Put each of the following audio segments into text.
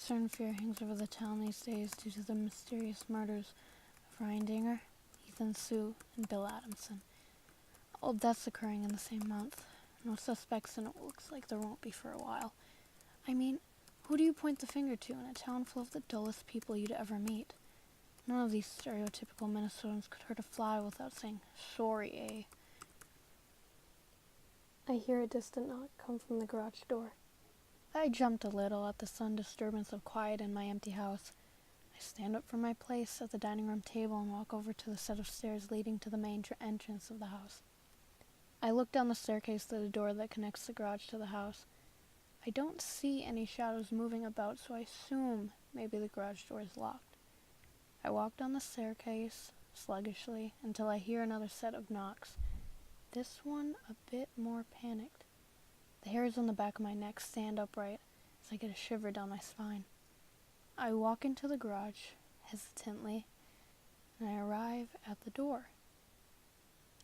certain fear hangs over the town these days due to the mysterious murders of Ryan Dinger, Ethan Sue, and Bill Adamson. All deaths occurring in the same month. No suspects, and it looks like there won't be for a while. I mean, who do you point the finger to in a town full of the dullest people you'd ever meet? None of these stereotypical Minnesotans could hurt a fly without saying, "Sorry, eh?" I hear a distant knock come from the garage door. I jumped a little at the sudden disturbance of quiet in my empty house. I stand up from my place at the dining room table and walk over to the set of stairs leading to the main entrance of the house. I look down the staircase to the door that connects the garage to the house. I don't see any shadows moving about, so I assume maybe the garage door is locked. I walk down the staircase sluggishly until I hear another set of knocks. This one a bit more panicked. The hairs on the back of my neck stand upright as I get a shiver down my spine. I walk into the garage hesitantly, and I arrive at the door.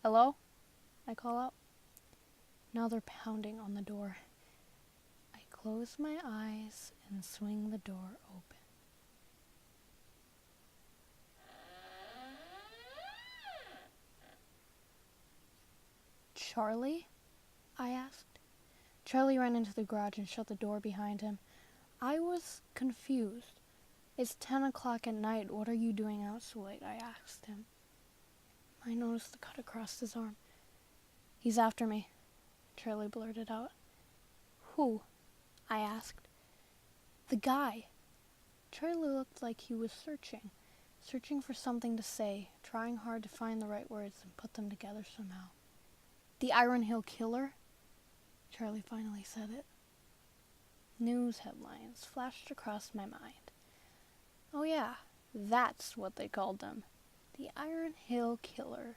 "Hello?" I call out. Now they're pounding on the door. I close my eyes and swing the door open. "Charlie?" I asked. Charlie ran into the garage and shut the door behind him. I was confused. "It's 10 o'clock at night. What are you doing out so late?" I asked him. I noticed the cut across his arm. "He's after me," Charlie blurted out. "Who?" I asked. "The guy." Charlie looked like he was searching for something to say, trying hard to find the right words and put them together somehow. "The Iron Hill Killer?" Charlie finally said it. News headlines flashed across my mind. Oh yeah, that's what they called them. The Iron Hill Killer.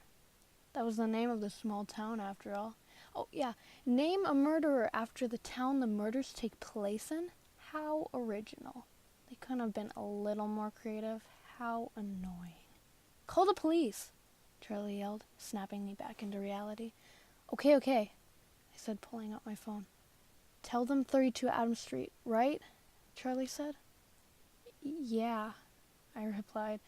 That was the name of the small town, after all. Oh yeah, name a murderer after the town the murders take place in? How original. They couldn't have been a little more creative. How annoying. "Call the police," Charlie yelled, snapping me back into reality. Okay, I said, pulling out my phone. "Tell them 32 Adams Street, right?" Charlie said. "Yeah," I replied.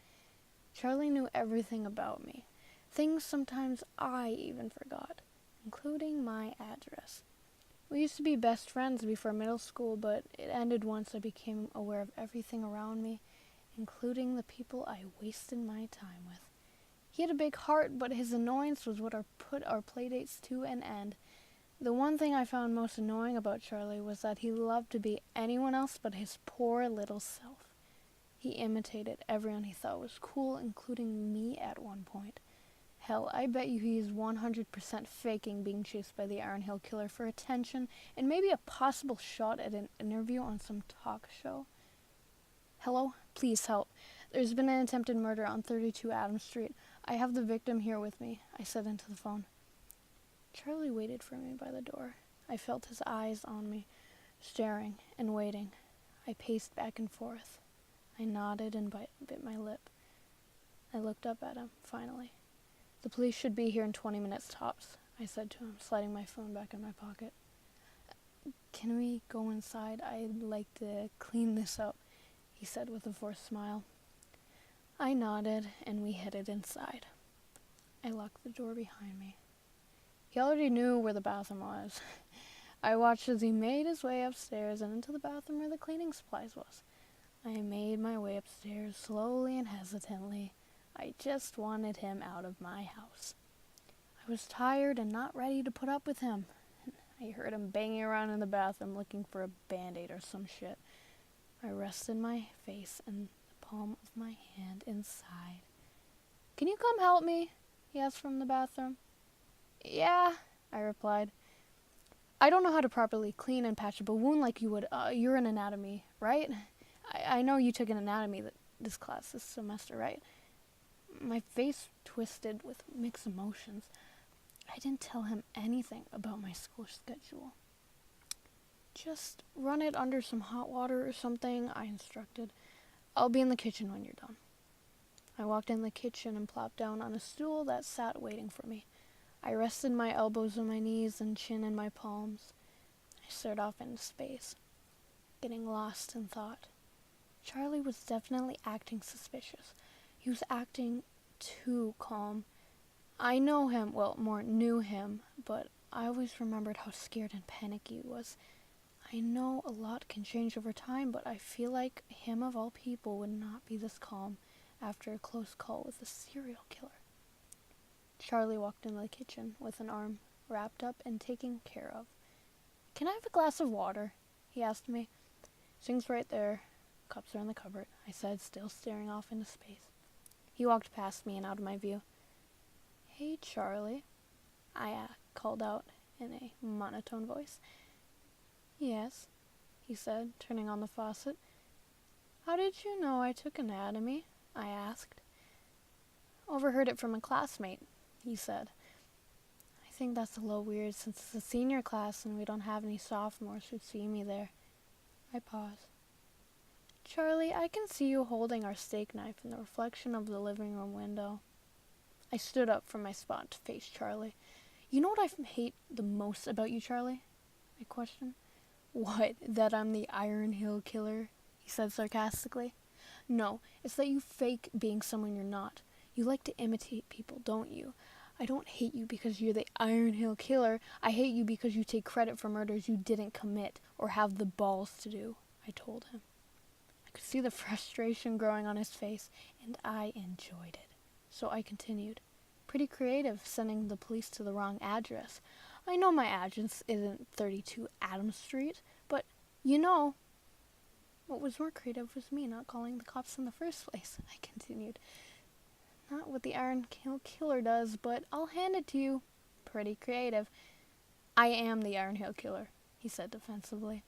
Charlie knew everything about me. Things sometimes I even forgot, including my address. We used to be best friends before middle school, but it ended once I became aware of everything around me, including the people I wasted my time with. He had a big heart, but his annoyance was what put our playdates to an end. The one thing I found most annoying about Charlie was that he loved to be anyone else but his poor little self. He imitated everyone he thought was cool, including me at one point. Hell, I bet you he is 100% faking being chased by the Iron Hill Killer for attention and maybe a possible shot at an interview on some talk show. "Hello? Please help. There's been an attempted murder on 32 Adams Street. I have the victim here with me," I said into the phone. Charlie waited for me by the door. I felt his eyes on me, staring and waiting. I paced back and forth. I nodded and bit my lip. I looked up at him, finally. "The police should be here in 20 minutes tops," I said to him, sliding my phone back in my pocket. "Can we go inside? I'd like to clean this up," he said with a forced smile. I nodded, and we headed inside. I locked the door behind me. He already knew where the bathroom was. I watched as he made his way upstairs and into the bathroom where the cleaning supplies was. I made my way upstairs slowly and hesitantly. I just wanted him out of my house. I was tired and not ready to put up with him. I heard him banging around in the bathroom looking for a Band-Aid or some shit. I rested my face in the palm of my hand inside. "Can you come help me?" he asked from the bathroom. "Yeah," I replied. "I don't know how to properly clean and patch up a wound like you would. You're in anatomy, right? I know you took an anatomy this class this semester, right?" My face twisted with mixed emotions. I didn't tell him anything about my school schedule. "Just run it under some hot water or something," I instructed. "I'll be in the kitchen when you're done." I walked in the kitchen and plopped down on a stool that sat waiting for me. I rested my elbows on my knees and chin in my palms. I stared off into space, getting lost in thought. Charlie was definitely acting suspicious. He was acting too calm. I know him, well, more knew him, but I always remembered how scared and panicky he was. I know a lot can change over time, but I feel like him of all people would not be this calm after a close call with a serial killer. Charlie walked into the kitchen with an arm wrapped up and taken care of. "Can I have a glass of water?" he asked me. "Sink's right there. Cups are in the cupboard," I said, still staring off into space. He walked past me and out of my view. "Hey, Charlie," I called out in a monotone voice. "Yes," he said, turning on the faucet. "How did you know I took anatomy?" I asked. "Overheard it from a classmate," he said. "I think that's a little weird since it's a senior class and we don't have any sophomores who'd see me there." I paused. "Charlie, I can see you holding our steak knife in the reflection of the living room window." I stood up from my spot to face Charlie. "You know what I hate the most about you, Charlie?" I questioned. "What, that I'm the Iron Hill Killer?" he said sarcastically. "No, it's that you fake being someone you're not. You like to imitate people, don't you? I don't hate you because you're the Iron Hill Killer. I hate you because you take credit for murders you didn't commit or have the balls to do," I told him. I could see the frustration growing on his face, and I enjoyed it. So I continued. "Pretty creative, sending the police to the wrong address. I know my address isn't 32 Adams Street, but, you know, what was more creative was me not calling the cops in the first place," I continued. "Not what the Iron Hill Killer does, but I'll hand it to you. Pretty creative." "I am the Iron Hill Killer," he said defensively.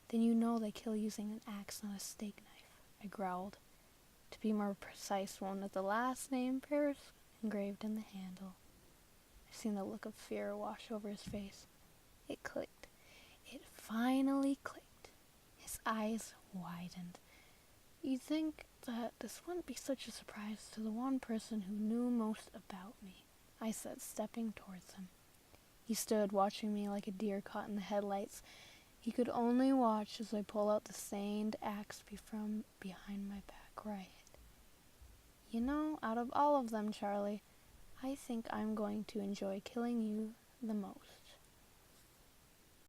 "Then you know they kill using an axe, not a steak knife," I growled. "To be more precise, one with the last name Paris engraved in the handle." I seen the look of fear wash over his face. It clicked. It finally clicked. His eyes widened. "You'd think that this wouldn't be such a surprise to the one person who knew most about me," I said, stepping towards him. He stood watching me like a deer caught in the headlights. He could only watch as I pull out the stained axe from behind my back right. "You know, out of all of them, Charlie, I think I'm going to enjoy killing you the most."